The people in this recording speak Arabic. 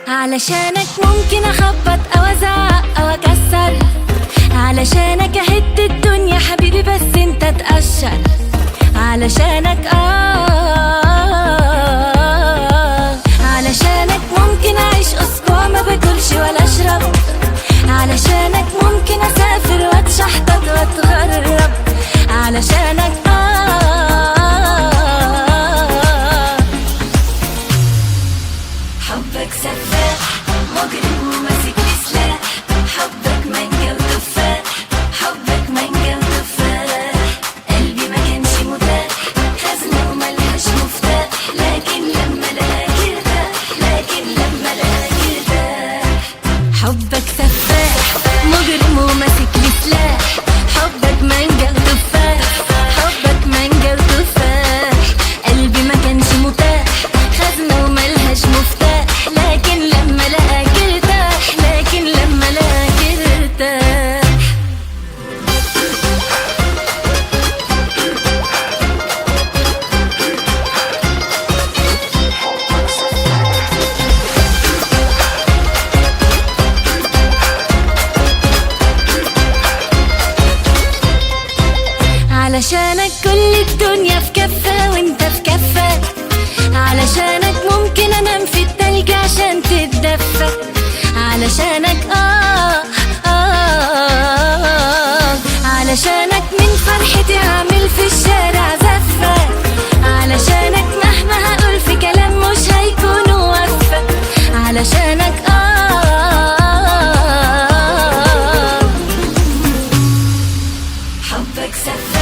علشانك ممكن اخبط او ازعق او اكسر، علشانك اهد الدنيا حبيبي بس انت تقشر، علشانك علشانك ممكن اعيش اسبوع ما باكلش ولا اشرب، علشانك ممكن اسافر واتشحطط واتغرب، علشانك حبك سفاح مجرم وماسك لي سلاح، حبك مانجا وتفاح، حبك مانجا وتفاح، قلبي ما كانش متاح، خزنة وملهاش مفتاح، لكن لما لقاك ارتاح، لكن لما لقاك ارتاح. حبك سفاح مجرم وماسك لي سلاح، حبك مانجا وتفاح، حبك مانجا وتفاح، قلبي ما كانش متاح، خزنة وملهاش مفتاح، لكن لما لقاك ارتاح، لكن لما لقاك ارتاح. علشانك كل الدنيا في كفة وانت في كفة، علشانك ممكن انام في التلج عشان تتدفى، علشانك علشانك من فرحتي هعمل في الشارع زفة، علشانك مهما هقول في كلام مش هيكون وفى، علشانك حبك سفة